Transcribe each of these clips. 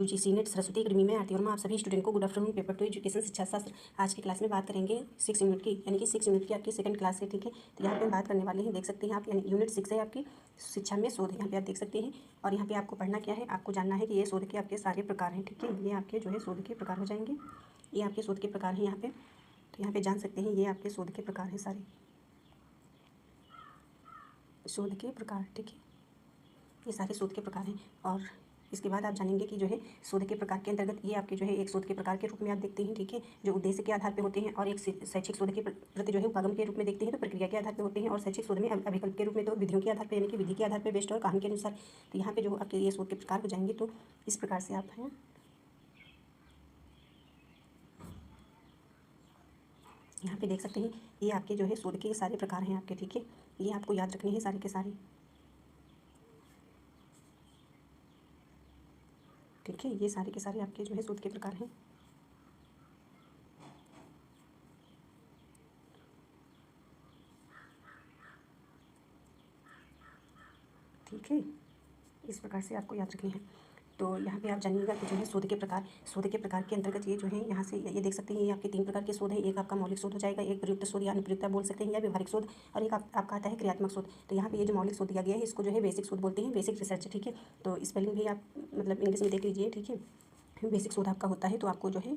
UGC net Saraswati academy में आरती वर्मा आप सभी स्टूडेंट को गुड आफ्टरनून। पेपर 2 एजुकेशन शिक्षा शास्त्र आज की क्लास में बात करेंगे 6 यूनिट की, यानी कि 6 यूनिट की आपकी सेकंड क्लास है। ठीक है, तो यहाँ पे हम बात करने वाले हैं, देख सकते हैं आप, यानी यूनिट 6 है आपकी शिक्षा में शोध। यहाँ पे आप देख सकते हैं और यहाँ पे आपको पढ़ना क्या है, आपको जानना है कि ये शोध के आपके सारे प्रकार हैं। ठीक है, ये आपके जो है शोध के प्रकार हो जाएंगे, ये आपके शोध के प्रकार हैं यहाँ पे। तो यहाँ पे जान सकते हैं ये आपके शोध के प्रकार हैं, सारे शोध के प्रकार। ठीक है, ये सारे शोध के प्रकार हैं। और इसके बाद आप जानेंगे कि जो है शोध के प्रकार के अंतर्गत ये आपके जो है एक शोध के प्रकार के रूप में आप देखते हैं। ठीक है, जो उद्देश्य के आधार पे होते हैं, और एक शैक्षिक शोध के प्रति जो है उपागम के रूप में देखते हैं, तो प्रक्रिया के आधार पे होते हैं। और शैक्षिक शोध में अभिकल्प के रूप में तो विधियों के आधार पर, यानी कि विधि के आधार पर बेस्ट और कहानी के अनुसार। तो यहाँ पे जो आपके ये शोध के प्रकार हो जाएंगे, तो इस प्रकार से आप हैं, यहाँ पे देख सकते हैं ये आपके जो है शोध के सारे प्रकार हैं आपके। ठीक है, ये आपको याद रखने हैं सारे के सारे। ठीक है, ये सारे के सारे आपके जो है शोध के प्रकार हैं। ठीक है, इस प्रकार से आपको याद रखने हैं। तो यहाँ पे आप जानिएगा कि जो है शोध के प्रकार के अंतर्गत ये जो है यहाँ से ये देख सकते हैं, ये आपके 3 प्रकार के शोध है। एक आपका मौलिक शोध हो जाएगा, एक प्रयुक्त शोध या अनुप्रयुक्त बोल सकते हैं, या व्यवहारिक शोध, और एक आपका आता है क्रियात्मक शोध। तो यहाँ पे ये जो मौलिक शोध दिया गया है, इसको जो है बेसिक शोध बोलते हैं, बेसिक रिसर्च। ठीक है, तो स्पेलिंग भी आप मतलब इंग्लिश में देख लीजिए। ठीक है, बेसिक शोध आपका होता है, तो आपको जो है,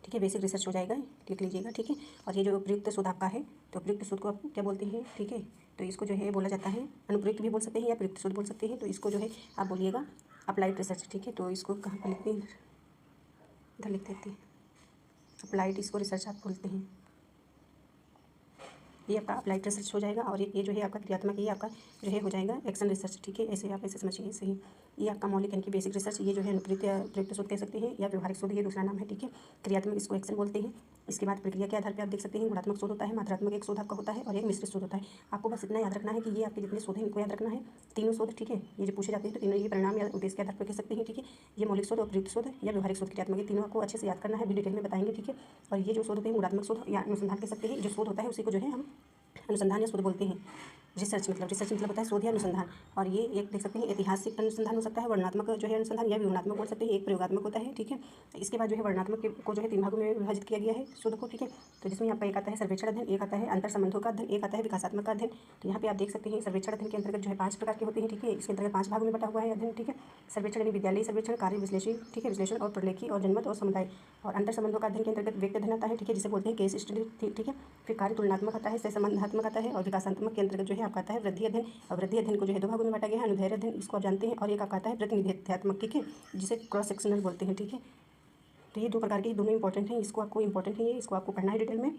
ठीक है, बेसिक रिसर्च हो जाएगा, लिख लीजिएगा। ठीक है, और ये जो प्रयुक्त शोध आपका है, तो प्रयुक्त शोध को आप क्या बोलते हैं? ठीक है, तो इसको जो है बोला जाता है, अनुप्रयुक्त भी बोल सकते हैं या प्रयुक्त शोध बोल सकते हैं। तो इसको जो है आप बोलिएगा अप्लाइड रिसर्च। ठीक है, तो इसको कहाँ पर लिखते हैं? इधर लिख देते हैं अप्लाइड, इसको रिसर्च आप बोलते हैं। ये आपका अप्लाइड रिसर्च हो जाएगा। और ये जो है आपका क्रियात्मक, ये आपका जो है हो जाएगा एक्शन रिसर्च। ठीक है, ऐसे आप ऐसे समझिए, ऐसे ही। ये आपका मौलिक यानी कि बेसिक रिसर्च, ये जो है अनुप्रयुक्त या प्रयुक्त शोध कह सकते हैं, या व्यवहारिक शोध ये दूसरा नाम है। ठीक है, क्रियात्मक इसको एक्शन बोलते हैं। इसके बाद प्रक्रिया के आधार पर आप देख सकते हैं गुणात्मक शोध होता है, मात्रात्मक एक शोध आपका होता है, और एक मिश्रित शोध होता है। आपको बस इतना याद रखना है कि ये आपके जितने शोध हैं इनको याद रखना है, तीनों शोध। ठीक है, ये जो पूछे जाते हैं तो तीनों ये परिणाम या उद्देश्य के आधार पर कह सकते हैं। ठीक है, ये मौलिक शोध और प्रयुक्त शोध या व्यवहारिक शोध, क्रियात्मक, ये तीनों आपको अच्छे से याद करना है, भी डिटेल में बताएंगे। ठीक है, और ये जो शोध होते हैं गुणात्मक शोध या अनुसंधान कह सकते हैं, जो शोध होता है उसी को जो है हम अनुसंधान या शोध बोलते हैं। रिसर्च मतलब होता है शोध या अनुसंधान। और ये एक देख सकते हैं ऐतिहासिक अनुसंधान हो सकता है, वर्णनात्मक जो है अनुसंधान, या विवरणात्मक बोल सकते हैं, एक प्रयोगात्मक होता है। ठीक है, इसके बाद जो है वर्णनात्मक को जो है 3 भागों में विभाजित किया गया है शोध को। ठीक है, तो जिसमें आपका एक आता है सर्वेक्षण अध्ययन, एक आता है अंतर संबंधों का अध्ययन, एक आता है विकासात्मक का अध्ययन। तो यहाँ पे आप देख सकते हैं सर्वेक्षण अध्ययन के अंतर्गत जो है 5 प्रकार के होते हैं। ठीक है, इसके अंतर्गत 5 भागों में बटा हुआ है अध्ययन। ठीक है, सर्वेक्षण यानी विद्यालय सर्वेक्षण, कार्य विश्लेषण, ठीक है, विश्लेषण और प्रलेखी और जनमत और समुदाय। और अंतर संबंधों का अध्ययन के अंतर्गत व्यक्ति अध्ययन आता है। ठीक है, जिसे बोलते हैं केस स्टडी। ठीक है, फिर कार्य तुलनात्मक आता है, सहसंबंधात्मक आता है, और विकासात्मक के अंतर्गत जो है आपका आता है वृद्धि अध्ययन। और वृद्धि अध्ययन को जो है 2 भागों में बांटा गया है, अनुदैर्ध्य अध्ययन, इसको आप जानते हैं, और एक आपका आता है प्रतिनिधित्वात्मक। ठीक है, जिसे क्रॉस सेक्शनल बोलते हैं। ठीक है, तो ये 2 प्रकार के दोनों इंपॉर्टेंट हैं, इसको आपको इंपॉर्टेंट है, ये इसको आपको पढ़ना है डिटेल में।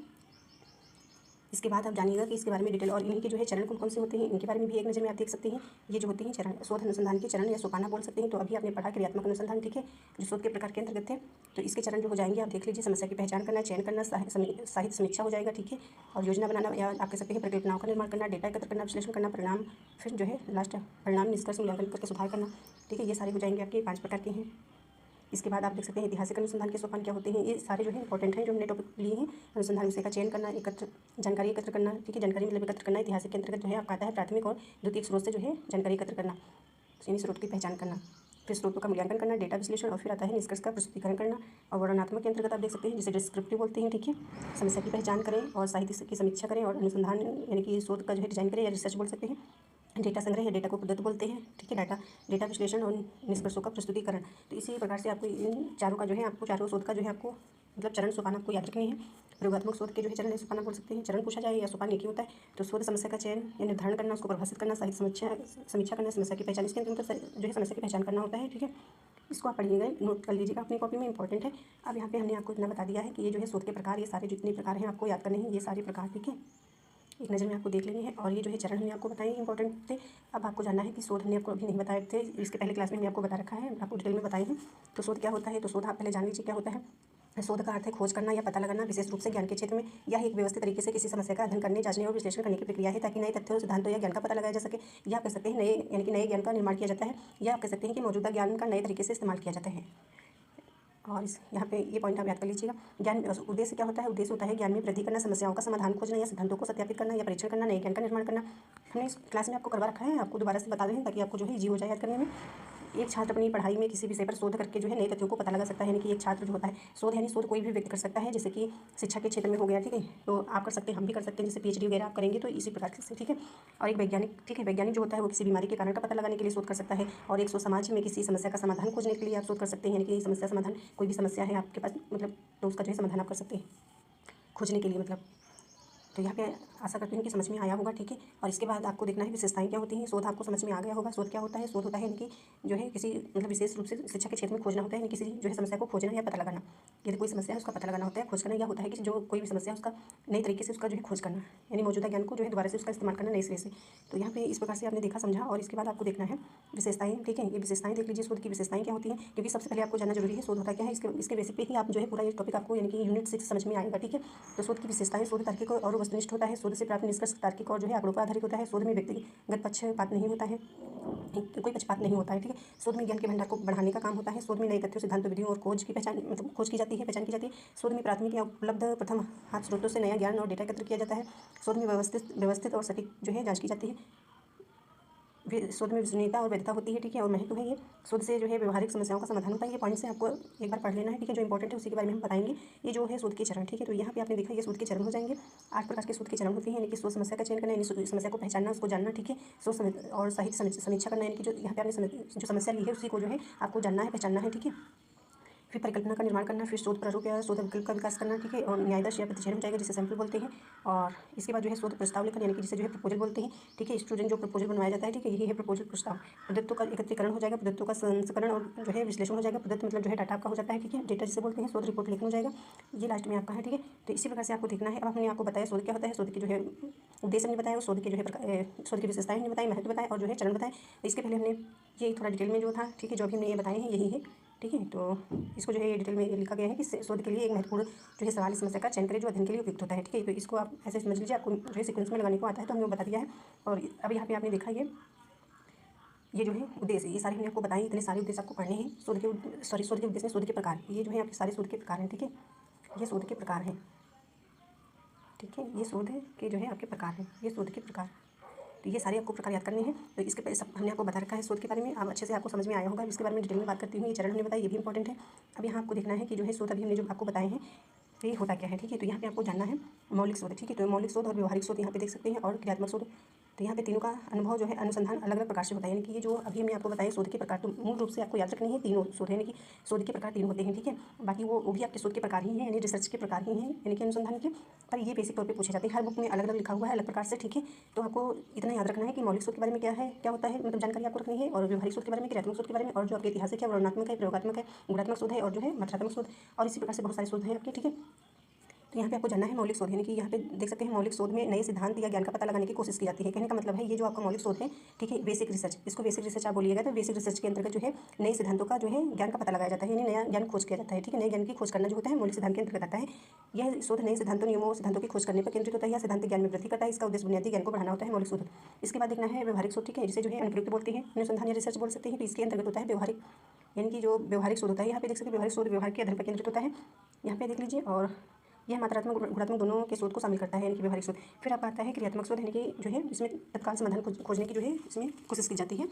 इसके बाद आप जानिएगा कि इसके बारे में डिटेल, और इन्हीं के जो है चरण कौन कौन से होते हैं, इनके बारे में भी एक नज़र में आप देख सकते हैं। ये जो होते हैं चरण, शोध अनुसंधान के चरण या सोपाना बोल सकते हैं। तो अभी आपने पढ़ा क्रियात्मक अनुसंधान। ठीक है, जो शोध के प्रकार के अंतर्गत थे, तो इसके चरण जो हो जाएंगे आप देख लीजिए। समस्या की पहचान करना, चयन करना, साहित्य समीक्षा हो जाएगा। ठीक है, और योजना बनाना, या आप कह सकते हैं परिकल्पनाओं का निर्माण करना, डेटा एकत्र करना, विश्लेषण करना, परिणाम, फिर जो है लास्ट परिणाम निष्कर्ष मूल्यांकन करके सुधार करना। ठीक है, ये सारे हो जाएंगे आपके 5 प्रकार के हैं। इसके बाद आप देख सकते हैं ऐतिहासिक अनुसंधान के सोपान क्या होते हैं। ये सारे जो है इंपॉर्टेंट हैं, जो हमने टॉपिक लिए हैं। अनुसंधान विषय का चयन करना, जानकारी एकत्र करना। ठीक है, जानकारी मतलब एकत्र करना। ऐतिहासिक के अंतर्गत जो है आपका आता है प्राथमिक और द्वितीयक स्रोत से जो है जानकारी एकत्र करना, यानी स्रोत की पहचान करना, फिर स्रोतों का मूल्यांकन करना, डेटा विश्लेषण, और फिर आता है निष्कर्ष का प्रस्तुतिकरण करना। और वर्णनात्मक के अंतर्गत आप देख सकते हैं जिसे डिस्क्रिप्टिव बोलते हैं। ठीक है, समस्या की पहचान करें और साहित्य की समीक्षा करें, और अनुसंधान यानी कि शोध का जो है डिजाइन करें या रिसर्च बोल सकते हैं। डेटा संग्रह या डेटा को पद्धति बोलते हैं। ठीक है, डेटा विश्लेषण और निष्कर्षों का प्रस्तुतिकरण। तो इसी प्रकार से आपको इन चारों का जो है, आपको चारों शोध का जो है आपको मतलब चरण सोपान आपको याद रखनी है। प्रयोगात्मक शोध के जो है चरण सोपान बोल सकते हैं। चरण पूछा जाए या सोपान एक ही होता है। तो शोध समस्या का चयन या निर्धारण करना, उसको परिभाषित करना, साहित्य समीक्षा करना, समस्या की पहचान, इसके अंतर्गत जो है समस्या की पहचान करना होता है। ठीक है, इसको आप पढ़िएगा, नोट कर लीजिएगा अपनी कॉपी में, इंपॉर्टेंट है। अब यहाँ पे हमने आपको इतना बता दिया है कि ये जो है शोध के प्रकार, ये सारे जितने प्रकार हैं आपको याद करने हैं, ये सारे प्रकार। ठीक है, एक नज़र में आपको देख लेंगे हैं। और ये जो है चरण हमने आपको बताए इंपॉर्टेंट थे। अब आपको जानना है कि शोध हमने आपको अभी नहीं बताए थे, इसके पहले क्लास में हमने आपको बता रखा है, आपको डिटेल में बताए हैं। तो शोध क्या होता है, तो शोध आप पहले जान लीजिए क्या होता है। शोध का अर्थ है खोज करना या पता लगाना, विशेष रूप से ज्ञान के क्षेत्र में। यह एक व्यवस्थित तरीके से किसी समस्या का अध्ययन करने, जांचने और विश्लेषण करने की प्रक्रिया है, ताकि नए तथ्यों, सिद्धांतों या ज्ञान का पता लगाया जा सके। या आप कह सकते हैं नए, यानी कि नए ज्ञान का निर्माण किया जाता है, या आप कह सकते हैं कि मौजूदा ज्ञान का नए तरीके से इस्तेमाल किया जाता है। और इस यहाँ पे ये पॉइंट आप याद कर लीजिएगा। ज्ञान उद्देश्य क्या होता है, उद्देश्य होता है ज्ञान में वृद्धि करना, समस्याओं का समाधान खोजना, या सिद्धांतों को सत्यापित करना या परीक्षण करना, नए ज्ञान का निर्माण करना। हमने इस क्लास में आपको करवा रखा है, आपको दोबारा से बता दें ताकि आपको जो है इजी हो जाए याद करने में। एक छात्र अपनी पढ़ाई में किसी विषय पर शोध करके जो है नए तथ्यों को पता लगा सकता है। यानी कि एक छात्र जो होता है, शोध यानी शोध कोई भी व्यक्ति कर सकता है, जैसे कि शिक्षा के क्षेत्र में हो गया, ठीक है, तो आप कर सकते हैं, हम भी कर सकते हैं, जैसे PhD वगैरह आप करेंगे तो इसी प्रकार से, ठीक है। और एक वैज्ञानिक, ठीक है, वैज्ञानिक जो होता है वो किसी बीमारी के कारण का पता लगाने के लिए शोध कर सकता है। और एक समाज में किसी समस्या का समाधान खोजने के लिए आप शोध कर सकते हैं। यानी कि समस्या समाधान, कोई भी समस्या है आपके पास, मतलब तो उसका जो है समाधान आप कर सकते हैं खोजने के लिए, मतलब। तो यहाँ पे आशा करती हूँ कि समझ में आया होगा, ठीक है। और इसके बाद आपको देखना है विशेषताएं क्या होती हैं। शोध आपको समझ में आ गया होगा। शोध क्या होता है? शोध होता है यानी कि जो है किसी मतलब विशेष रूप से शिक्षा के क्षेत्र में खोजना होता है, यानी किसी जो है समस्या को खोजना या पता लगाना। यदि कोई समस्या है उसका पता लगाना होता है। खोज करना यह होता है कि जो कोई भी समस्या है उसका नई तरीके से उसका जो है खोज करना, यानी मौजूदा ज्ञान को जो है दोबारा से उसका इस्तेमाल करना नए सिरे से। तो यहाँ पे इस प्रकार से आपने देखा, समझा। और इसके बाद आपको देखना है विशेषताएं, ठीक है। ये विशेषताएं देख लीजिए, शोध की विशेषताएं क्या होती हैं, क्योंकि सबसे पहले आपको जानना जरूरी है शोध होता क्या है। इसके बेसिस पे ही आप जो है पूरा ये टॉपिक आपको यानी कि यूनिट 6 समझ में आएगा, ठीक है। तो शोध की विशेषताएं, शोध तार्किक और वस्तुनिष्ठ होता है। शोध से प्राप्त निष्कर्ष तार्किक और जो है आंकड़ों पर आधारित होता है। शोध में व्यक्तिगत पक्षपात नहीं होता है, कोई पक्षपात नहीं होता है, ठीक है। शोध में ज्ञान के भंडार को बढ़ाने का काम होता है। शोध में नए तथ्यों, सिद्धांतों, विधियों और खोज की पहचान, मतलब खोज की जाती है, पहचान की जाती है। शोध में प्राथमिक या उपलब्ध प्रथम हाथ स्रोतों से नया ज्ञान और डेटा एकत्र किया जाता है। शोध में व्यवस्थित और सटीक जो है जांच की जाती है। शोध में विश्वसनीयता और वैधता होती है, ठीक है। और महत्व है ये। शोध से जो है व्यवहारिक समस्याओं का समाधान होता है। ये पॉइंट से आपको एक बार पढ़ लेना है, ठीक है। जो इंपॉर्टेंट है उसी के बारे में हम बताएंगे। ये जो है शोध के चरण, ठीक है। तो यहाँ पे आपने देखा ये शोध के चरण हो जाएंगे। 8 प्रकार के शोध के चरण होते हैं, यानी कि शोध समस्या का चयन करना, यानी समस्या को पहचानना, उसको जानना, ठीक है। शोध और साहित्य समीक्षा करना, यानी कि जो यहाँ पे आपने जो समस्या ली है उसी को जो है आपको जानना है, पहचानना है, ठीक है। फिर परिकल्पना का निर्माण करना, फिर शोध प्रारूप या शोध विकल्प का विकास करना, ठीक है। और न्यायदर्श या प्रतिचयन हो जाएगा, जिसे सैंपल बोलते हैं। और इसके बाद जो है शोध प्रस्ताव लेखन, यानी कि जिसे जो है प्रपोजल बोलते हैं, ठीक है। स्टूडेंट जो प्रपोजल बनवाया जाता है, ठीक है, यही है प्रपोजल, प्रस्ताव। प्रदत्तों का एकत्रीकरण हो जाएगा, प्रदत्तों का संस्करण और जो है विश्लेषण हो जाएगा। प्रदत्त मतलब जो है डाटा आपका हो जाता है, ठीक है, डेटा जिसे बोलते हैं। शोध रिपोर्ट लेखन हो जाएगा, ये लास्ट में आपका है, ठीक है। तो इसी प्रकार से आपको देखना है। अब हमने आपको बताया शोध क्या होता है, शोध की जो है उद्देश्य हमने बताया, शोध के जो है शोध की विशेषताएं हमने बताई, महत्व बताया और जो है चरण बताए। इसके पहले हमने ये थोड़ा डिटेल में जो था, ठीक है, जो अभी हमने ये बताए हैं यही है, ठीक है। तो इसको जो है डिटेल में लिखा गया है कि शोध के लिए एक महत्वपूर्ण जो है सवाल, समस्या का चयन करें जो अध्ययन के लिए उपयुक्त होता है, ठीक है। तो इसको आप ऐसे समझ लीजिए, आपको जो है सीक्वेंस में लगाने को आता है, तो हमने बता दिया है। और अब यहाँ पे आपने देखा ये जो है उद्देश्य, ये सारे हमने आपको बताए, इतने सारे उद्देश्य आपको पढ़ने हैं। शोध के उद्देश्य, शोध के प्रकार, ये जो है आपके सारे शोध के प्रकार हैं, ठीक है। ये शोध के प्रकार हैं, ठीक है। ये शोध के जो है आपके प्रकार हैं, ये शोध के प्रकार। तो ये सारे आपको प्रकार याद करने हैं। तो इसके पहले सब हमने आपको बता रखा है शोध के बारे में, अब अच्छे से आपको समझ में आया होगा। इसके बारे में डिटेल में बात करती हूँ। ये चरण हमने बताया, ये भी इंपॉर्टेंट है। अब यहाँ आपको देखना है कि जो है शोध अभी हमने जो आपको बताए हैं तो ये होता क्या है, ठीक है। तो यहाँ पे आपको जानना है मौलिक शोध, ठीक है। तो मौलिक शोध और व्यवहारिक शोध यहाँ पे देख सकते हैं, और क्रियात्मक शोध। तो यहाँ पे तीनों का अनुभव जो है अनुसंधान अलग अलग प्रकार से होता है। यानी कि ये जो अभी हमने आपको बताया शोध के प्रकार, तो मूल रूप से आपको याद रखनी है तीनों शोध, यानी कि शोध के प्रकार 3 होते हैं, ठीक है। बाकी वो भी आपके शोध के प्रकार ही हैं, यानी रिसर्च के प्रकार ही हैं, यानी कि अनुसंधान के। पर ये बेसिक तौर पे पूछे जाते हैं, हर बुक में अलग अलग लिखा हुआ है अलग प्रकार से, ठीक है। तो आपको इतना याद रखना है कि मौलिक शोध के बारे में क्या है, क्या होता है, मतलब जानकारी आपको रखनी है। और व्यवहारिक शोध के बारे में, क्रियात्मक शोध के बारे में, और जो आपके ऐतिहासिक है, वर्णनात्मक है, प्रयोगात्मक है, गुणात्मक शोध है, और जो है मात्रात्मक शोध। और इसी प्रकार से बहुत सारे शोध हैं आपके, ठीक है। तो यहाँ पे आपको जानना है मौलिक शोध, यानी कि यहाँ पे देख सकते हैं मौलिक शोध में नए सिद्धांत या ज्ञान का पता लगाने की कोशिश की जाती है। कहने का मतलब है ये जो आपका मौलिक शोध है, ठीक है, बेसिक रिसर्च, इसको बेसिक रिसर्च आप बोलिएगा। तो बेसिक रिसर्च के अंतर्गत जो है नए सिद्धांतों का जो है ज्ञान का पता लगाया जाता है, यानी नया ज्ञान खोज किया जाता है, ठीक है। नए ज्ञान की खोज करना जो होता है मौलिक सिद्धांत के अंतर्गत आता है। यह शोध नए सिद्धांतों, नियमों और सिद्धांतों की खोज करने पर केंद्रित होता है या सिद्धांत ज्ञान में वृद्धि करता है। इसका उद्देश्य बुनियादी ज्ञान को बढ़ाना होता है, मौलिक शोध। इसके बाद देखना है व्यवहारिक शोध, ठीक है, जिसे जो है अनुप्रयुक्त बोलते हैं, अनुसंधान या रिसर्च बोल सकते हैं। तो इसके अंतर्गत होता है व्यवहारिक, यानी कि जो व्यवहारिक शोध होता है। यहाँ पे देख सकते हैं व्यवहारिक शोध व्यवहार के अध्ययन पर केंद्रित होता है, यहाँ पे देख लीजिए। और यह मात्रात्मक गुणात्मक दोनों के शोध को शामिल करता है, यानी कि व्यवहारिक शोध। फिर आपका आता है क्रियात्मक शोध, यानी कि जो है इसमें तत्काल समाधान खोजने की जो है इसमें कोशिश की जाती है।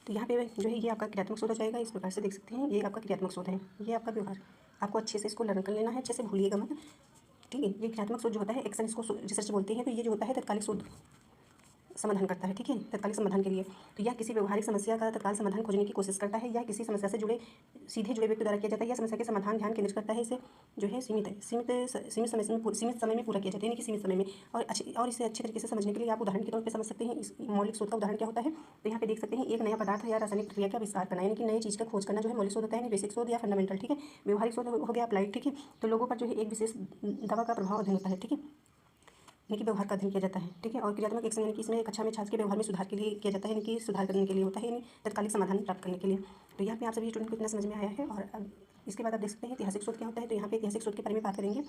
तो यहाँ पे जो है ये आपका क्रियात्मक शोध हो जाएगा। इस प्रकार से देख सकते हैं, ये आपका क्रियात्मक शोध है, ये आपका व्यवहार। आपको अच्छे से इसको लर्न कर लेना है, अच्छे से भूलिएगा मत, ठीक है। ये क्रियात्मक शोध जो होता है एक्शन, इसको रिसर्च बोलते हैं। तो ये जो होता है तत्कालिक शोध समाधान करता है, ठीक है, तत्कालिक समाधान के लिए। तो यह किसी व्यवहारिक समस्या का तत्काल समाधान खोजने की कोशिश करता है, या किसी समस्या से सीधे जुड़े व्यक्ति द्वारा किया जाता है। यह समस्या के समाधान ध्यान केंद्रित करता है। इसे जो है सीमित समय में पूरा किया जाता है, यानी कि सीमित समय में। और इसे अच्छे तरीके से समझने के लिए आप उदाहरण के तौर पर समझ सकते हैं इस मौलिक शोध का उदाहरण क्या होता है। तो यहाँ पे देख सकते हैं एक नया पदार्थ या रासायनिक प्रक्रिया का आविष्कार करना, यानी कि नई चीज़ का खोज करना जो है मौलिक शोध होता है, बेसिक शोध या फंडामेंटल, ठीक है। व्यवहारिक शोध हो गया अप्लाइड, ठीक है। तो लोगों पर जो है एक विशेष दवा का प्रभाव अध्ययन होता है, ठीक है, यानी कि व्यवहार का अध्ययन किया जाता है, ठीक है। और क्रियात्मक एक्शन, यानी कि इसमें कक्षा में छात्र के व्यवहार में सुधार के लिए किया जाता है, यानी कि सुधार करने के लिए होता है, यानी तत्कालिक समाधान प्राप्त करने के लिए। तो यहाँ पे आप सभी स्टूडेंट को इतना समझ में आया है। और अब इसके बाद आप देख सकते हैं ऐतिहासिक शोध क्या होता है। तो यहाँ पे ऐतिहासिक शोध के बारे में बात करेंगे।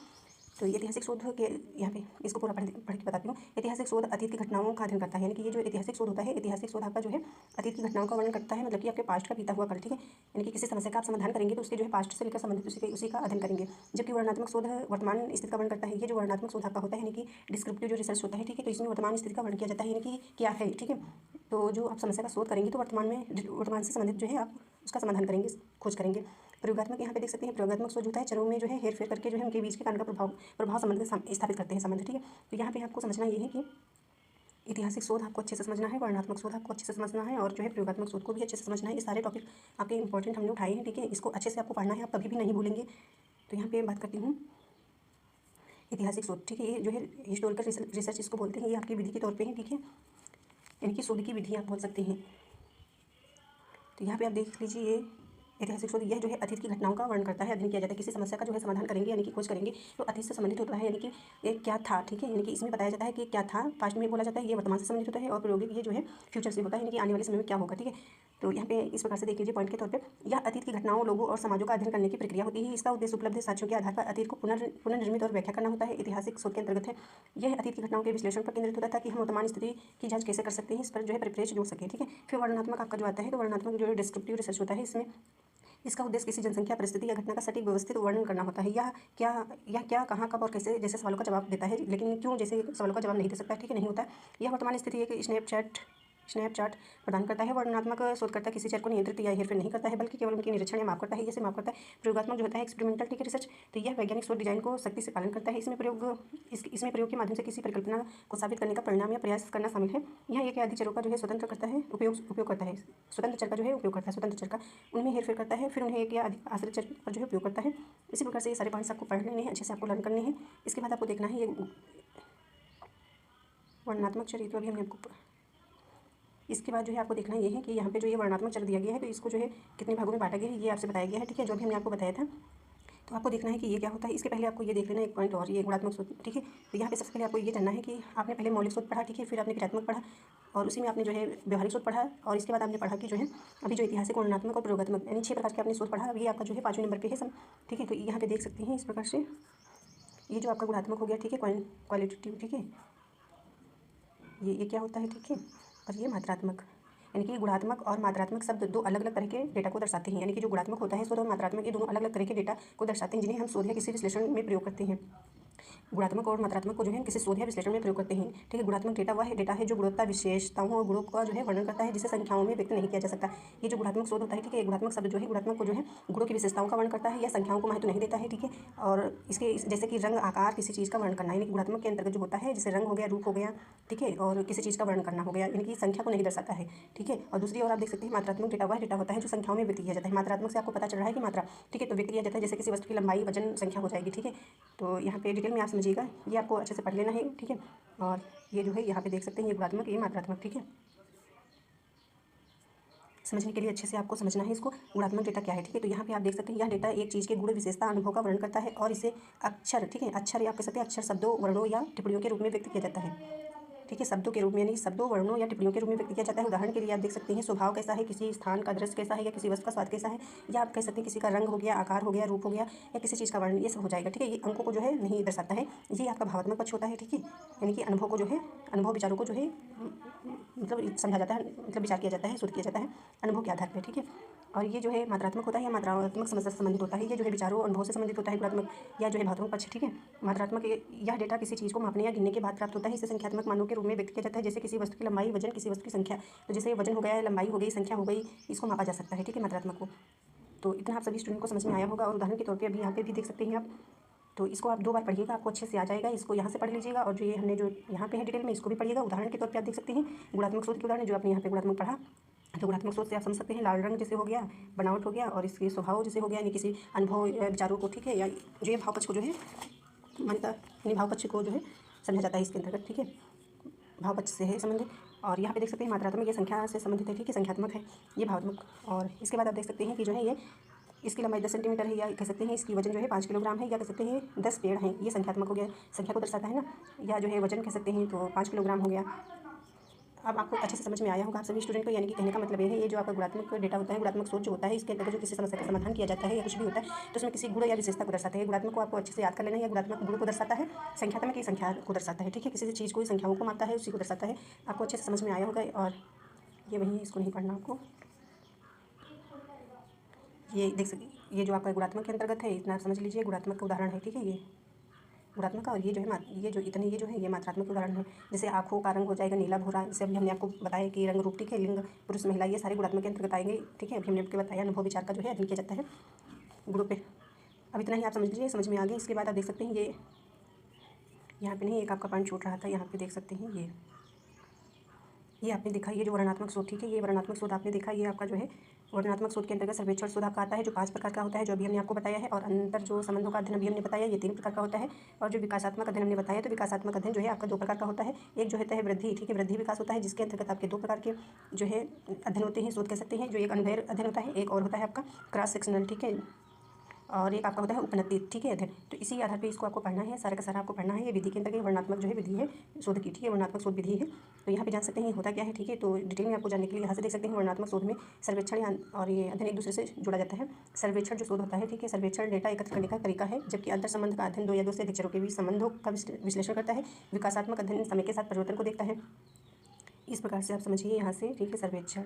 तो ऐतिहासिक शोध के यहाँ पे इसको पूरा पढ़ के बताती हूँ। ऐतिहासिक शोध अतीत की घटनाओं का अध्ययन करता है, यानी कि ये जो ऐतिहासिक शोध होता है, ऐतिहासिक शोध आपका जो है अतीत की घटनाओं का वर्णन करता है, मतलब कि आपके पास्ट का बीता हुआ कल, ठीक है। यानी कि किसी समस्या का आप समाधान करेंगे तो उसके जो है पास्ट से लेकर संबंधित उसी का अध्ययन करेंगे। जबकि वर्णनात्मक शोध वर्तमान स्थिति का वर्णन करता है। ये जो वर्णनात्मक शोध आपका होता है, यानी कि डिस्क्रिप्टिव जो रिसर्च होता है, ठीक है, तो इसमें वर्तमान स्थिति का वर्णन किया जाता है, यानी कि क्या है, ठीक है। तो जो आप समस्या का शोध करेंगे तो वर्तमान से संबंधित जो है आप उसका समाधान करेंगे, खोज करेंगे। प्रयोगात्मक यहाँ पे देख सकते हैं, प्रयोगात्मक शोध होता है चरों में जो है हेर फेर करके जो है उनके बीच के कारण का प्रभाव संबंध स्थापित करते हैं संबंध, ठीक है। तो यहाँ पे आपको समझना ये है कि ऐतिहासिक शोध आपको अच्छे से समझना है, वर्णनात्मक शोध आपको अच्छे से समझना है, और जो है प्रयोगात्मक शोध को भी अच्छे से समझना है। ये सारे टॉपिक आपके इंपॉर्टेंट हमने उठाए हैं, ठीक है। इसको अच्छे से आपको पढ़ना है, आप कभी भी नहीं भूलेंगे। तो यहाँ पे बात करती हूँ ऐतिहासिक शोध, ठीक है। ये जो है हिस्टोरिकल रिसर्च इसको बोलते हैं, ये आपकी विधि के तौर पे है, ठीक है, यानी कि शोध की विधि आप बोल सकते हैं। तो यहाँ पे आप देख लीजिए, ये ऐतिहासिक शोध यह जो है अतीत की घटनाओं का वर्णन करता है, अध्ययन किया जाता है। किसी समस्या का जो है समाधान करेंगे, यानी कि खोज करेंगे, तो अतीत से संबंधित होता है, यानी कि ये क्या था, ठीक है, यानी कि इसमें बताया जाता है कि क्या था, पास्ट में बोला जाता है, ये वर्तमान से संबंधित होता है, और प्रायोगिक ये जो है फ्यूचर से होता है, यानी कि आने वाले समय में क्या होगा, ठीक है। तो यहाँ पे इस प्रकार से देख लीजिए पॉइंट के तौर पर, यह अतीत की घटनाओं, लोगों और समाजों का अध्ययन करने की प्रक्रिया होती है। इसका उद्देश्य उपलब्ध साक्ष्यों के आधार पर अतीत को पुनर्निर्मित और व्याख्या करना होता है। ऐतिहासिक शोध के अंतर्गत है यह अतीत की घटनाओं के विश्लेषण पर केंद्रित होता है, ताकि हम वर्तमान स्थिति की जांच कैसे कर सकते हैं, इस पर जो है परिप्रेक्ष्य जोड़ सके, ठीक है। फिर वर्णनात्मक आपका जो आता है, तो वर्णनात्मक जो है डिस्क्रिप्टिव रिसर्च होता है। इसमें इसका उद्देश्य किसी जनसंख्या, परिस्थिति या घटना का सटीक व्यवस्थित वर्णन करना होता है। यह क्या कहाँ, कब और कैसे जैसे सवालों का जवाब देता है, लेकिन क्यों जैसे सवालों का जवाब नहीं दे सकता, ठीक है, नहीं होता। यह वर्तमान स्थिति एक स्नैपचार्ट प्रदान करता है। वर्णनात्मक शोधकर्ता किसी चर को नियंत्रित या हेरफेर नहीं करता है, बल्कि केवल उनके निरीक्षण या माप करता है, जैसे माप करता है। प्रयोगात्मक जो होता है एक्सपेरिमेंटल, ठीक है, रिसर्च, तो यह वैज्ञानिक शोध डिजाइन को सख्ती से पालन करता है। इसमें प्रयोग के माध्यम से किसी परिकल्पना को साबित करने का परिणाम या प्रयास करना शामिल है। यह एक या अधिक चरों का जो है स्वतंत्र करता है उपयोग करता है, स्वतंत्र चर का जो है उपयोग करता है, स्वतंत्र चर का उनमें हेरफेर करता है, फिर उन्हें एक या अधिक आश्रित चर पर जो है उपयोग करता है। इसी प्रकार से ये सारे पॉइंट्स आपको पढ़ लेने हैं, अच्छे से आपको लर्न करने हैं। इसके बाद आपको देखना है ये वर्णनात्मक चर, तो अभी हमने आपको इसके बाद जो है आपको देखना ये है कि यहाँ पे जो ये वर्णनात्मक चर दिया गया है, तो इसको जो है कितने भागों में बांटा गया है, ये आपसे बताया गया है, ठीक है, जो भी हमने आपको बताया था। तो आपको देखना है कि ये क्या होता है। इसके पहले आपको ये देख लेना एक पॉइंट और, ये गुणात्मक शोध, ठीक है। तो यहाँ पे सबसे पहले आपको ये जानना है कि आपने पहले मौलिक शोध पढ़ा, ठीक है, फिर आपने क्रियात्मक पढ़ा, और उसी में आपने जो है व्यवहारिक शोध पढ़ा, और इसके बाद आपने पढ़ा कि जो है अभी जो ऐतिहासिक, वर्णनात्मक और प्रयोगात्मक, यानी 6 प्रकार के आपने शोध पढ़ा। अभी आपका जो है 5वें नंबर पर है सब, ठीक है। तो यहाँ पे देख सकते हैं इस प्रकार से, ये जो आपका गुणात्मक हो गया, ठीक है, क्वालिटेटिव, ठीक है, ये क्या होता है, ठीक है। और ये मात्रात्मक, यानी कि गुणात्मक और मात्रात्मक शब्द दो अलग अलग तरह के डेटा को दर्शाते हैं। यानी कि जो गुणात्मक होता है शोध और मात्रात्मक, ये दोनों अलग अलग तरह के डेटा को दर्शाते हैं, जिन्हें हम शोध या किसी विश्लेषण में प्रयोग करते हैं। गुणात्मक और मात्रात्मक को जो है किसी शोध या विश्लेषण में प्रयोग करते हैं, ठीक है। गुणात्मक डेटा वह डेटा है जो गुणवत्ता, विशेषताओं और गुणों का जो है वर्णन करता है, जिसे संख्याओं में व्यक्त नहीं किया जा सकता। ये जो गुणात्मक शोध होता है, ठीक है, गुणात्मक शब्द जो है गुणात्मक को जो है गुणों की विशेषताओं का वर्णन करता है, या संख्याओं को महत्व नहीं देता है, ठीक है। और इसके जैसे कि रंग, आकार, किसी चीज़ का वर्णन करना, यानी कि गुणात्मक के अंतर्गत जो होता है, जैसे रंग हो गया, रूप हो गया, ठीक है, और किसी चीज़ का वर्णन करना हो गया, यानी कि संख्या को नहीं दर्शाता है, ठीक है। और दूसरी ओर आप देख सकते हैं मात्रात्मक डेटा वह डेटा होता है जो संख्याओं में व्यक्त किया जाता है। मात्रात्मक से आपको पता चल रहा है कि मात्रा, ठीक है, तो व्यक्त किया जाता है, जैसे किसी वस्तु की लंबाई, वजन, संख्या हो जाएगी, ठीक है। तो यहाँ पे डिटेल में आप समझिएगा, ये आपको अच्छे से पढ़ लेना है, ठीक है। और ये जो है यहाँ पे देख सकते हैं, ये गुणात्मक, ये मात्रात्मक, ठीक है। समझने के लिए अच्छे से आपको समझना है इसको, गुणात्मक डेटा क्या है, ठीक है। तो यहाँ पे आप देख सकते हैं, यह डेटा एक चीज़ के गुण, विशेषता, अनुभव का वर्णन करता है, और इसे अक्षर, ठीक है, अक्षर या आप कह सकते हैं अक्षर, शब्दों, वर्णों या टिप्पणियों के रूप में व्यक्त किया जाता है, ठीक है, शब्दों के रूप में, यानी शब्दों, वर्णों या टिप्पणियों के रूप में व्यक्त किया जाता है। उदाहरण के लिए आप देख सकते हैं स्वभाव कैसा है, किसी स्थान का दृश्य कैसा है, या किसी वस्तु का स्वाद कैसा है, या आप कह सकते हैं किसी का रंग हो गया, आकार हो गया, रूप हो गया, या किसी चीज़ का वर्णन, ये सब हो जाएगा, ठीक है। ये अंकों को जो है नहीं दर्शाता है, ये आपका भावात्मक पक्ष होता है, ठीक है। यानी कि अनुभव को जो है, अनुभव विचारों को जो है मतलब समझा जाता है, मतलब विचार किया जाता है, शोध किया जाता है अनुभव के आधार पर, ठीक है। और ये जो है मात्रात्मक होता है, या मात्रात्मक समस्या से संबंधित होता है, ये जो है विचारों, अनुभव से संबंधित होता है, गुणात्मक या जो है भावात्मक पक्ष, ठीक है। मात्रात्मक यह डेटा किसी चीज़ को मापने या गिनने के बाद प्राप्त होता है, इसे संख्यात्मक मानों के रूप में व्यक्त किया जाता है, जैसे किसी वस्तु की लंबाई, वजन, किसी वस्तु की संख्या। तो जैसे वजन हो गया, लंबाई हो गई, संख्या हो गई, इसको मापा जा सकता है, ठीक है, मात्रात्मक को। तो इतना आप सभी स्टूडेंट को समझ में आया होगा। और उदाहरण के तौर पर अभी यहाँ पे भी देख सकते हैं आप, तो इसको आप 2 बार पढ़िएगा, आपको अच्छे से आ जाएगा। इसको यहाँ से पढ़ लीजिएगा, और जो ये हमने जो यहाँ पे है डिटेल में, इसको भी पढ़िएगा। उदाहरण के तौर पे आप देख सकते हैं गुणात्मक शोध के उदाहरण, जो आपने यहाँ पे गुणात्मक पढ़ा, तो गुणात्मक शोध से आप समझ सकते हैं लाल रंग जैसे हो गया, बनावट हो गया, और इसके स्वभाव जैसे हो गया, यानी किसी अनुभव विचारों को, ठीक है, या जो ये भाव पक्ष को जो है मान्यता, यानी भाव पक्ष को जो है समझा जाता है इसके अंतर्गत, ठीक है, भाव पक्ष से है संबंधित। और यहाँ पे देख सकते हैं मात्रात्मक, ये संख्या से संबंधित है, ठीक है, संख्यात्मक है, ये भावात्मक। और इसके बाद आप देख सकते हैं कि जो है ये इसकी लंबाई 10 सेंटीमीटर है, या कह सकते हैं इसकी वजन जो है 5 किलोग्राम है, या कह सकते हैं 10 पेड़ हैं, ये संख्यात्मक हो गया, संख्या को दर्शाता है ना। या जो है वजन कह सकते हैं तो 5 किलोग्राम हो गया, अब आपको अच्छे से समझ में आया होगा आप सभी स्टूडेंट को। यानी कि कहने का मतलब ये है, ये जो आपका गुणात्मक डेटा होता है, गुणात्मक सोच जो होता है, इसके अंतर्गत जो किसी समस्या का समाधान किया जाता है या कुछ भी होता है तो उसमें किसी गुण या विशेषता को दर्शाता है। गुणात्मक को आपको अच्छे से याद कर लेना है। गुणात्मक गुण को दर्शाता है, संख्यात्मक की संख्या को दर्शाता है, ठीक है। किसी चीज़ को संख्याओं को मापता है, उसी को दर्शाता है। आपको अच्छे से समझ में आया होगा। और ये वही है, इसको नहीं पढ़ना आपको। ये देख सकते, ये जो आपका गुणात्मक के अंतर्गत है, इतना समझ लीजिए, गुणात्मक का उदाहरण है, ठीक है। ये गुणात्मक का, और ये जो है ये जो इतने ये जो है ये मात्रात्मक उदाहरण है। जैसे आँखों का रंग हो जाएगा नीला भूरा, जैसे अभी हमने आपको बताया कि रंग रूप, ठीक है, लिंग पुरुष महिला, ये सारे गुणात्मक के अंतर्गत आएंगे, ठीक है। अभी हमने आपको बताया अनुभव विचार का जो है अध्ययन किया जाता है गुणों पे। अब इतना ही आप समझ लीजिए, समझ में आ गया। इसके बाद आप देख सकते हैं ये यहाँ पे नहीं, एक आपका पॉइंट छूट रहा था, यहाँ पे देख सकते हैं ये आपने देखा, ये जो वर्णनात्मक शोध, ठीक है, ये वर्णनात्मक शोध आपने देखा। ये आपका जो है वर्णनात्मक शोध के अंतर्गत सर्वेक्षण शोध आपका आता है, जो 5 प्रकार का होता है, जो अभी हमने आपको बताया है। और अंतर जो संबंधों का अध्ययन अभी हमने बताया, ये 3 प्रकार का होता है। और जो विकासात्मक अध्ययन हमने बताया, तो विकासात्मक अध्ययन जो है आपका 2 प्रकार का होता है। एक जो होता है वृद्धि, ठीक है, वृद्धि विकास होता है, जिसके अंतर्गत आपके 2 प्रकार के जो है अध्ययन होते हैं, शोध कह सकते हैं। जो एक अनुभव अध्ययन होता है, एक और होता है आपका क्रॉस सेक्शनल, ठीक है, और एक आपका होता है उपनति, ठीक है, अध्ययन। तो इसी आधार पे इसको आपको पढ़ना है, सारा का सारा आपको पढ़ना है। ये विधि के अंतर्गत वर्णनात्मक जो है विधि है शोध की, ठीक है, वर्णनात्मक शोध विधि है। तो यहाँ पे जान सकते हैं ये होता क्या है, ठीक है। तो डिटेल में आपको जानने के लिए यहाँ से देख सकते हैं, वर्णनात्मक शोध में सर्वेक्षण और ये अध्ययन एक दूसरे से जुड़ा जाता है। सर्वेक्षण जो शोध होता है, ठीक है, सर्वेक्षण डेटा एकत्र करने का तरीका है, जबकि अंतर संबंध का अध्ययन 2 या 2 से अधिक चरों के बीच संबंधों का विश्लेषण करता है। विकासात्मक अध्ययन समय के साथ परिवर्तन को देखता है। इस प्रकार से आप समझिए यहाँ से, ठीक है। सर्वेक्षण,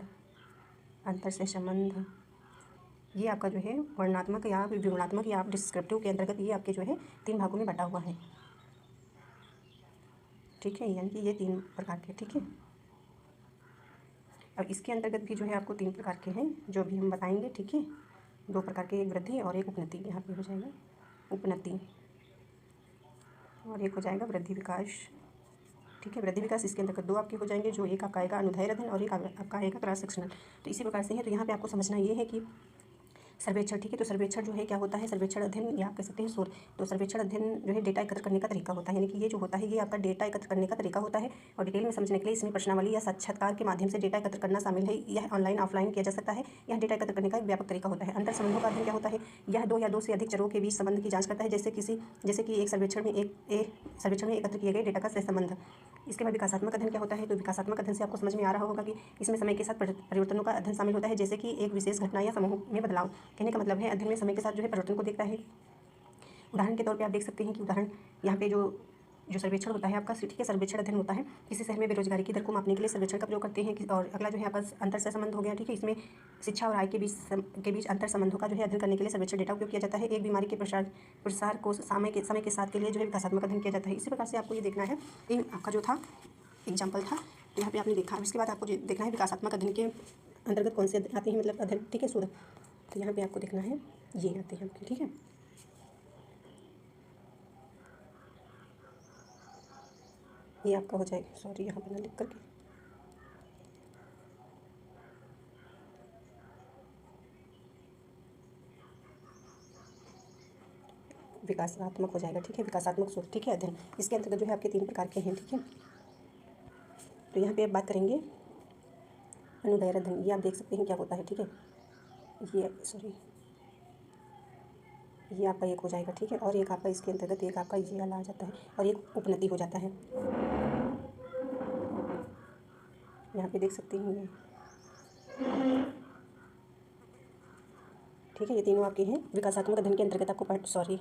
अंतर से संबंध, ये आपका जो है वर्णनात्मक या विवरणात्मक या आप डिस्क्रिप्टिव के अंतर्गत ये आपके जो है 3 भागों में बटा हुआ है, ठीक है। यानी कि ये 3 प्रकार के, ठीक है। अब इसके अंतर्गत भी जो है आपको 3 प्रकार के हैं, जो भी हम बताएंगे, ठीक है। 2 प्रकार के, एक वृद्धि और एक उपनति। यहाँ पे हो जाएगा उपनति और एक हो जाएगा वृद्धि विकास, ठीक है। वृद्धि विकास इसके अंतर्गत 2 आपके हो जाएंगे, जो एक आपका आएगा अनुदैर्ध्य अध्ययन और एक आपका आएगा क्रॉस सेक्शनल। तो इसी प्रकार से है। तो यहाँ पे आपको समझना ये है कि सर्वेक्षण, ठीक है, तो सर्वेक्षण जो है क्या होता है, सर्वेक्षण अध्ययन या आप कह सकते हैं शोध। तो सर्वेक्षण अध्ययन जो है डेटा एकत्र करने का तरीका होता है, यानी कि ये जो होता है ये आपका डेटा एकत्र करने का तरीका होता है। और डिटेल में समझने के लिए इसमें प्रश्नावली या साक्षात्कार के माध्यम से डेटा एकत्र करना शामिल है। यह ऑनलाइन ऑफलाइन किया जा सकता है। यह डेटा एकत्र करने का एक व्यापक तरीका होता है। अंतर संबंधों का अध्ययन क्या होता है, यह 2 या 2 से अधिक चरों के बीच संबंध की जांच करता है, जैसे कि एक सर्वेक्षण में सर्वेक्षण में एकत्र किए गए डेटा का सहसंबंध। इसके बाद विकासात्मक अध्ययन क्या होता है, तो विकासात्मक अध्ययन से आपको समझ में आ रहा होगा कि इसमें समय के साथ परिवर्तनों का अध्ययन शामिल होता है, जैसे कि एक विशेष घटना या समूह में बदलाव। कहने का मतलब है अध्ययन में समय के साथ जो है परिवर्तन को देखता है। उदाहरण के तौर पे आप देख सकते हैं कि उदाहरण यहाँ पे जो सर्वेक्षण होता है आपका, ठीक है, सर्वेक्षण अध्ययन होता है। किसी शहर में बेरोजगारी की दर को मापने के लिए सर्वेक्षण का प्रयोग करते हैं। और अगला जो है आपका अंतर सहसंबंध हो गया, ठीक है। इसमें शिक्षा और आय के बीच अंतर संबंधों का जो है अध्ययन करने के लिए सर्वेक्षण डेटा उपयोग किया जाता है। एक बीमारी के प्रसार को समय के साथ के लिए जो है विकासात्मक अध्ययन किया जाता है। इसी प्रकार से आपको ये देखना है, ये आपका जो था एग्जाम्पल था, तो यहाँ पे आपने देखा। इसके बाद आपको देखना है विकासात्मक अध्ययन के अंतर्गत कौन से आते हैं, मतलब अध्ययन, ठीक है, शोध। तो यहाँ पे आपको देखना है ये आते हैं आपके, ठीक है। ये आपका हो जाएगा, सॉरी यहाँ पे ना लिख करके, विकासात्मक हो जाएगा, ठीक है, विकासात्मक शोध, ठीक है, अध्ययन। इसके अंतर्गत जो है आपके 3 प्रकार के हैं, ठीक है। तो यहाँ पे आप बात करेंगे अनुदैर्ध्य अध्ययन। ये आप देख सकते हैं क्या होता है, ठीक है। ये सॉरी ये आपका एक हो जाएगा, ठीक है। और एक आपका इसके अंतर्गत एक आपका ये वाला आ जाता है और एक उपनति हो जाता है। यहाँ पे देख सकते हैं ये, ठीक है, ये तीनों आपके हैं विकासात्मक अध्ययन के अंतर्गत। आपको सॉरी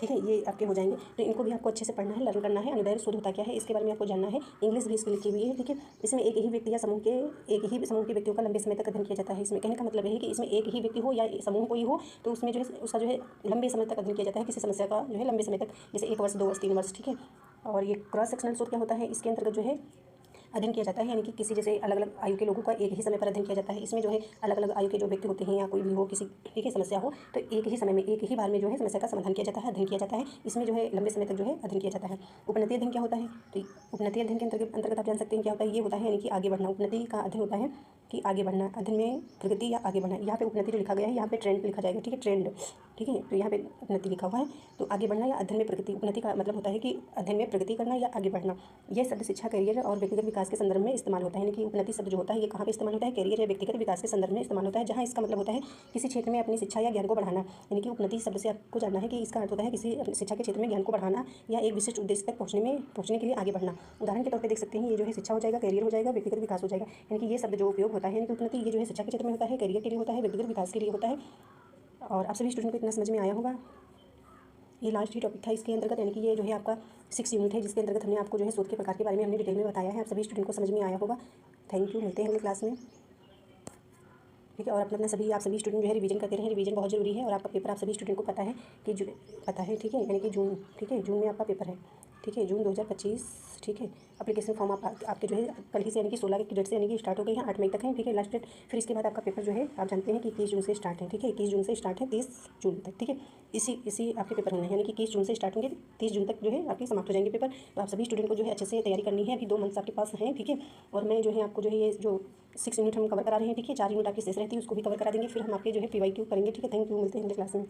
ठीक है, ये आपके हो जाएंगे। तो इनको भी आपको अच्छे से पढ़ना है, लर्न करना है। अनुदैर्ध्य शोध होता क्या है, इसके बारे में आपको जानना है। इंग्लिश भी इसकी लिखी हुई है, ठीक है। इसमें एक ही व्यक्ति या एक ही समूह के व्यक्तियों का लंबे समय तक अध्ययन किया जाता है। इसमें कहने का मतलब है कि इसमें एक ही व्यक्ति हो या समूह कोई हो, तो उसमें जो है उसका जो है लंबे समय तक अध्ययन किया जाता है, किसी समस्या का जो है लंबे समय तक, जैसे 1 वर्ष 2 वर्ष 3 वर्ष, ठीक है। और ये क्रॉस सेक्शनल शोध क्या होता है, इसके अंतर्गत जो है अध्ययन किया जाता है, यानी कि किसी जैसे अलग अलग आयु के लोगों का एक ही समय पर अध्ययन किया जाता है। इसमें जो है अलग अलग आयु के जो व्यक्ति होते हैं या कोई भी हो, किसी ठीक है समस्या हो, तो एक ही समय में एक ही बार में जो है समस्या का समाधान किया जाता है, अध्ययन किया जाता है। इसमें जो है लंबे समय तक जो है अध्ययन किया जाता है। उपनति अध्ययन क्या होता है, तो उपनति अध्ययन के अंतर्गत आप जान सकते हैं क्या होता है, ये होता है यानी कि आगे बढ़ना। उपनति का अध्ययन होता है कि आगे बढ़ना, अध्ययन में प्रगति या आगे बढ़ना। यहाँ पे उपनति जो लिखा गया है, यहाँ पे ट्रेंड लिखा जाएगा, ठीक है, ट्रेंड, ठीक ठीक है। तो यहाँ पे उपनति लिखा हुआ है। तो आगे बढ़ना या अध्ययन में प्रगति, उपनति का मतलब होता है कि अध्ययन में प्रगति करना या आगे बढ़ना। यह शब्द शिक्षा, करियर और व्यक्तिगत विकास के संदर्भ में इस्तेमाल होता है। यानी कि उपनति शब्द जो होता है ये कहाँ पे इस्तेमाल होता है? करियर या व्यक्तिगत विकास के संदर्भ में इस्तेमाल होता है, जहाँ इसका मतलब होता है किसी क्षेत्र में अपनी शिक्षा या ज्ञान को बढ़ाना। यानी कि उपनति शब्द से आपको जानना है कि इसका अर्थ होता है किसी अपनी शिक्षा के क्षेत्र में ज्ञान को बढ़ाना या एक विशिष्ट उद्देश्य तक पहुँचने के लिए आगे बढ़ना। उदाहरण के तौर पर देख सकते हैं, ये जो है शिक्षा हो जाएगा, करियर हो जाएगा, व्यक्तिगत विकास हो जाएगा। यानी कि ये शब्द जो उपयोग होता है, यानी कि उपनति ये जो है शिक्षा के क्षेत्र में होता है, करियर के लिए होता है, व्यक्तिगत विकास के लिए होता है। और आप सभी स्टूडेंट को इतना समझ में आया होगा। ये लास्ट ही टॉपिक था इसके अंतर्गत, यानी कि ये जो है आपका 6 यूनिट है, जिसके अंतर्गत हमने आपको जो है शोध के प्रकार के बारे में हमने डिटेल में बताया है। आप सभी स्टूडेंट को समझ में आया होगा। थैंक यू, मिलते हैं अगले क्लास में, ठीक है। और अपना सभी आप सभी स्टूडेंट जो है रिवीजन करते रहें, रिवीजन बहुत जरूरी है। और आपका पेपर आप सभी स्टूडेंट को पता है कि जो पता है, ठीक है, यानी कि जून, ठीक है, जून में आपका पेपर है, ठीक है, जून 2025, ठीक है। एप्लीकेशन फॉर्म आपके जो है कल ही से, यानी कि 16 की डेट से, यानी कि स्टार्ट हो गई है, 8 मई तक है, ठीक है, लास्ट डेट। फिर इसके बाद आपका पेपर जो है आप जानते हैं कि 21 जून से स्टार्ट है, ठीक है, 21 जून से स्टार्ट है 30 जून तक, ठीक है। इसी आपके पेपर होने हैं, यानी कि 21 जून से स्टार्ट होंगे, 30 जून तक जो है आपके समाप्त हो जाएंगे पेपर। तो आप सभी स्टूडेंट को जो है अच्छे से तैयारी करनी है। अभी 2 मंथ्स आपके पास हैं, ठीक है। और मैं जो है आपको जो है ये जो 6 यूनिट हम कवर करा रहे हैं, ठीक है, 4 यूनिट आपकी शेष रहती है, उसको भी कवर करा देंगे। फिर हम आपके जो है PYQ करेंगे, ठीक है। थैंक यू, मिलते हैं अगले क्लास में।